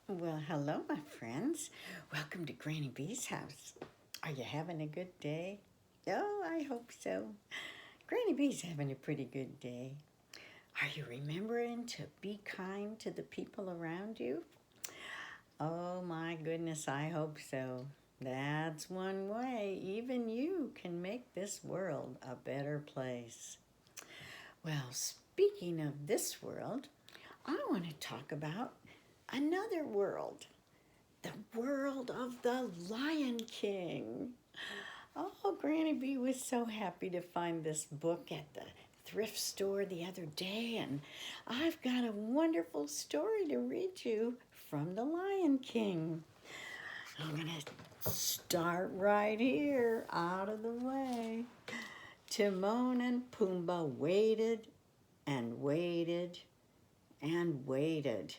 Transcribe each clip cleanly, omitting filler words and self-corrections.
Well, hello, my friends. Welcome to Granny B's house. Are you having a good day? Oh, I hope so. Granny B's having a pretty good day. Are you remembering to be kind to the people around you? Oh, my goodness, I hope so. That's one way even you can make this world a better place. Well, speaking of this world, I want to talk about another world. The world of the Lion King. Oh, Granny B was so happy to find this book at the thrift store the other day, and I've got a wonderful story to read you from the Lion King. I'm going to start right here, out of the way. Timon and Pumbaa waited and waited and waited.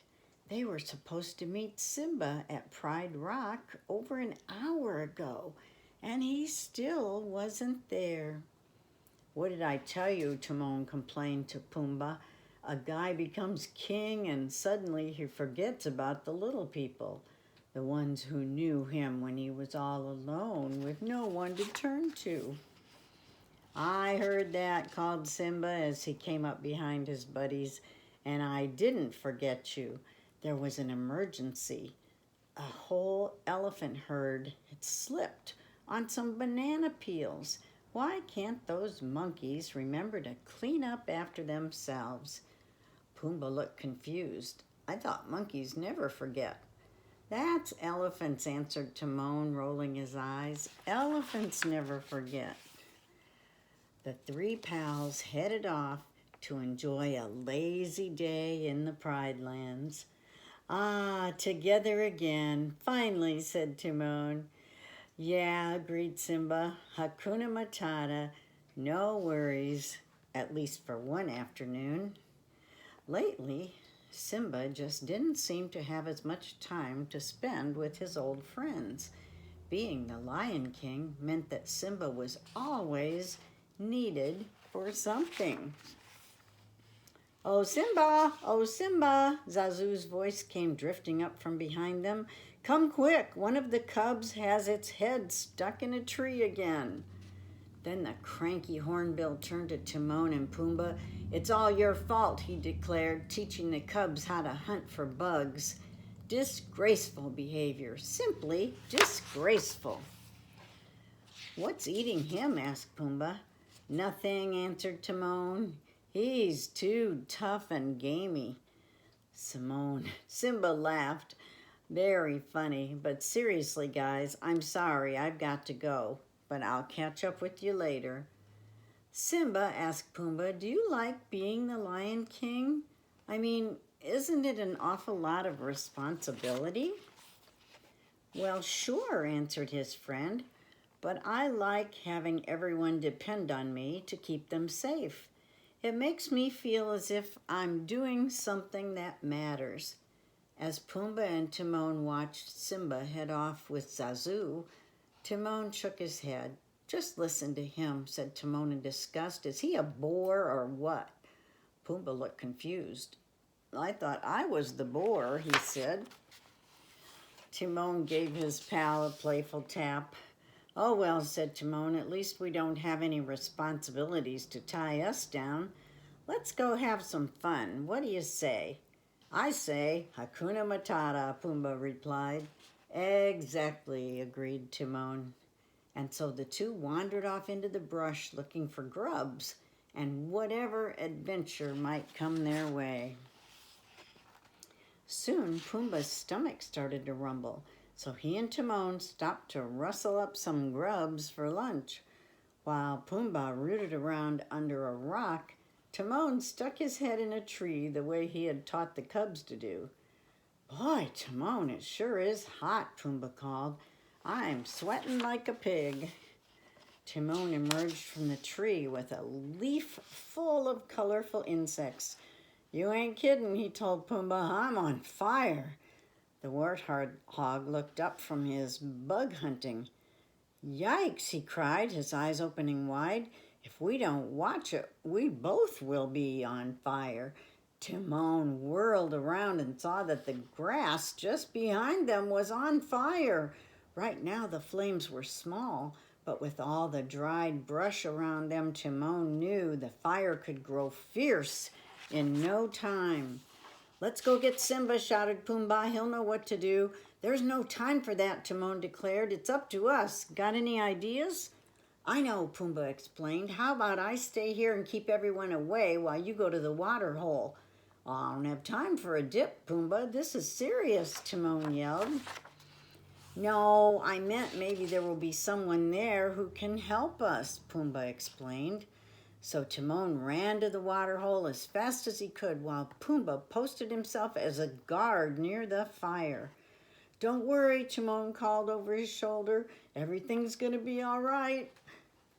They were supposed to meet Simba at Pride Rock over an hour ago, and he still wasn't there. What did I tell you? Timon complained to Pumbaa. A guy becomes king and suddenly he forgets about the little people, the ones who knew him when he was all alone with no one to turn to. I heard that, called Simba as he came up behind his buddies, and I didn't forget you. There was an emergency. A whole elephant herd had slipped on some banana peels. Why can't those monkeys remember to clean up after themselves? Pumbaa looked confused. I thought monkeys never forget. That's elephants, answered Timon, rolling his eyes. Elephants never forget. The three pals headed off to enjoy a lazy day in the Pride Lands. Ah, together again, finally, said Timon. Yeah, agreed Simba. Hakuna Matata, no worries, at least for one afternoon. Lately, Simba just didn't seem to have as much time to spend with his old friends. Being the Lion King meant that Simba was always needed for something. Oh, Simba! Oh, Simba! Zazu's voice came drifting up from behind them. Come quick! One of the cubs has its head stuck in a tree again. Then the cranky hornbill turned to Timon and Pumbaa. It's all your fault, he declared, teaching the cubs how to hunt for bugs. Disgraceful behavior, simply disgraceful. What's eating him? Asked Pumbaa. Nothing, answered Timon. He's too tough and gamey. Simba laughed. Very funny, but seriously, guys, I'm sorry, I've got to go, but I'll catch up with you later. Simba, asked Pumbaa, do you like being the Lion King? I mean, isn't it an awful lot of responsibility? Well, sure, answered his friend, but I like having everyone depend on me to keep them safe. It makes me feel as if I'm doing something that matters. As Pumbaa and Timon watched Simba head off with Zazu, Timon shook his head. Just listen to him, said Timon in disgust. Is he a bore or what? Pumbaa looked confused. I thought I was the bore, he said. Timon gave his pal a playful tap. Oh, well, said Timon, at least we don't have any responsibilities to tie us down. Let's go have some fun. What do you say? I say, Hakuna Matata, Pumbaa replied. Exactly, agreed Timon. And so the two wandered off into the brush looking for grubs and whatever adventure might come their way. Soon Pumbaa's stomach started to rumble, so he and Timon stopped to rustle up some grubs for lunch. While Pumbaa rooted around under a rock, Timon stuck his head in a tree the way he had taught the cubs to do. Boy, Timon, it sure is hot, Pumbaa called. I'm sweating like a pig. Timon emerged from the tree with a leaf full of colorful insects. You ain't kidding, he told Pumbaa. I'm on fire. The warthog looked up from his bug hunting. Yikes, he cried, his eyes opening wide. If we don't watch it, we both will be on fire. Timone whirled around and saw that the grass just behind them was on fire. Right now the flames were small, but with all the dried brush around them, Timone knew the fire could grow fierce in no time. "Let's go get Simba," shouted Pumbaa. "He'll know what to do." "There's no time for that," Timone declared. "It's up to us. Got any ideas?" "I know," Pumbaa explained. "How about I stay here and keep everyone away while you go to the water hole?" "I don't have time for a dip, Pumbaa. This is serious," Timone yelled. "No, I meant maybe there will be someone there who can help us," Pumbaa explained. So Timone ran to the water hole as fast as he could while Pumbaa posted himself as a guard near the fire. "Don't worry," Timone called over his shoulder. "Everything's going to be all right."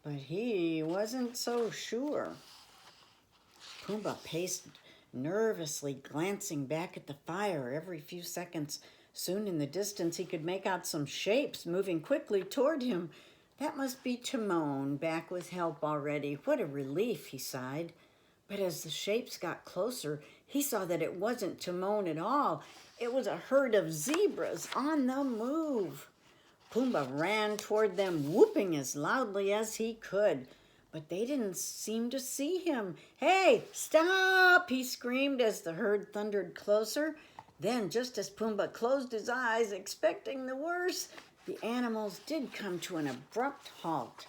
But he wasn't so sure. Pumbaa paced nervously, glancing back at the fire every few seconds. Soon in the distance, he could make out some shapes moving quickly toward him. "That must be Timone, back with help already. What a relief," he sighed. But as the shapes got closer, he saw that it wasn't Timone at all. It was a herd of zebras on the move. Pumbaa ran toward them, whooping as loudly as he could. But they didn't seem to see him. "Hey, stop!" he screamed as the herd thundered closer. Then, just as Pumbaa closed his eyes, expecting the worst, the animals did come to an abrupt halt.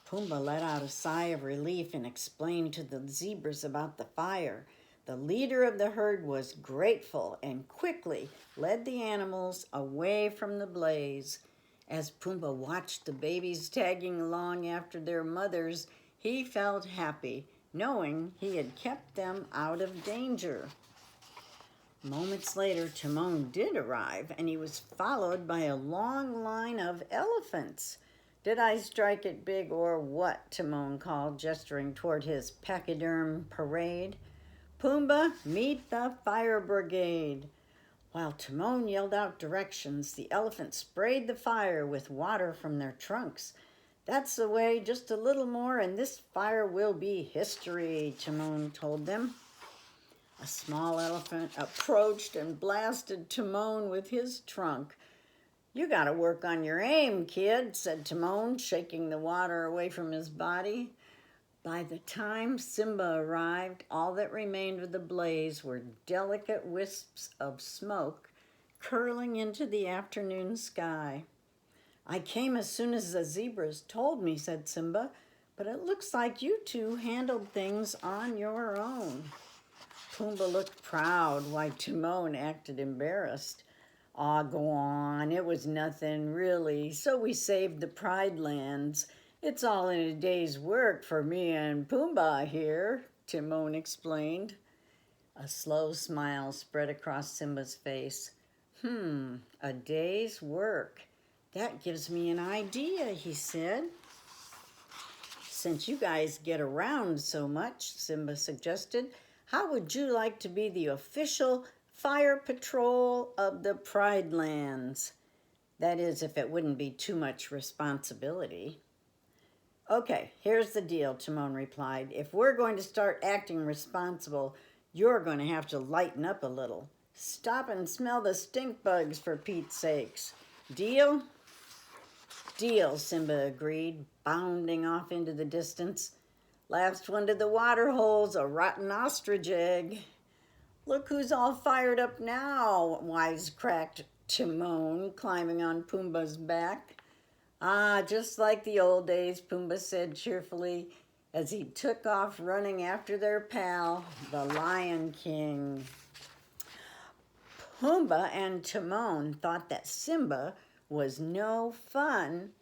Pumbaa let out a sigh of relief and explained to the zebras about the fire. The leader of the herd was grateful and quickly led the animals away from the blaze. As Pumbaa watched the babies tagging along after their mothers, he felt happy, knowing he had kept them out of danger. Moments later, Timone did arrive, and he was followed by a long line of elephants. "Did I strike it big or what?" Timone called, gesturing toward his pachyderm parade. "Pumbaa, meet the fire brigade." While Timone yelled out directions, the elephants sprayed the fire with water from their trunks. "That's the way, just a little more, and this fire will be history," Timone told them. A small elephant approached and blasted Timone with his trunk. "You got to work on your aim, kid," said Timone, shaking the water away from his body. By the time Simba arrived, all that remained of the blaze were delicate wisps of smoke curling into the afternoon sky. "I came as soon as the zebras told me," said Simba, "but it looks like you two handled things on your own." Pumbaa looked proud while Timone acted embarrassed. "Aw, go on, it was nothing, really. So we saved the Pride Lands. It's all in a day's work for me and Pumbaa here," Timone explained. A slow smile spread across Simba's face. A day's work. That gives me an idea," he said. "Since you guys get around so much," Simba suggested, "how would you like to be the official fire patrol of the Pride Lands? That is, if it wouldn't be too much responsibility." "Okay, here's the deal," Timone replied. "If we're going to start acting responsible, you're going to have to lighten up a little. Stop and smell the stink bugs, for Pete's sakes. Deal?" "Deal," Simba agreed, bounding off into the distance. "Last one to the water hole's a rotten ostrich egg." "Look who's all fired up now," wisecracked Timone, climbing on Pumbaa's back. "Ah, just like the old days," Pumbaa said cheerfully as he took off running after their pal, the Lion King. Pumbaa and Timone thought that Simba was no fun,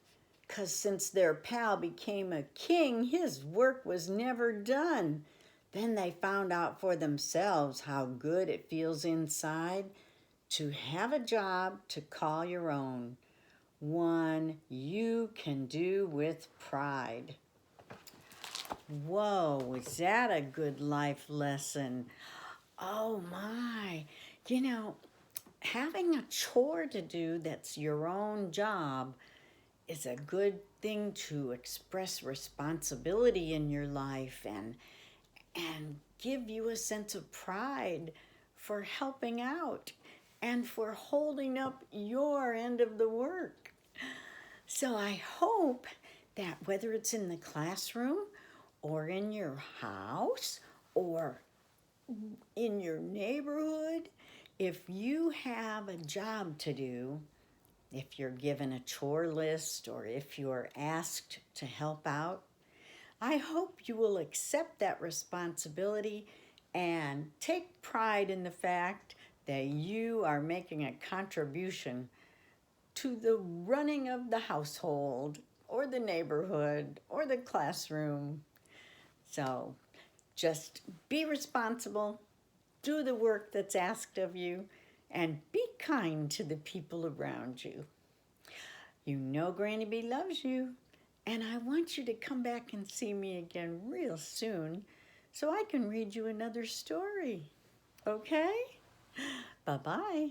'cause since their pal became a king, his work was never done. Then they found out for themselves how good it feels inside to have a job to call your own, one you can do with pride. Whoa, was that a good life lesson? Oh my, having a chore to do that's your own job is a good thing to express responsibility in your life and give you a sense of pride for helping out and for holding up your end of the work. So I hope that whether it's in the classroom or in your house or in your neighborhood, if you have a job to do, if you're given a chore list or if you're asked to help out, I hope you will accept that responsibility and take pride in the fact that you are making a contribution to the running of the household or the neighborhood or the classroom. So just be responsible, do the work that's asked of you, and be kind to the people around you. You know Granny B loves you, and I want you to come back and see me again real soon so I can read you another story. Okay? Bye-bye.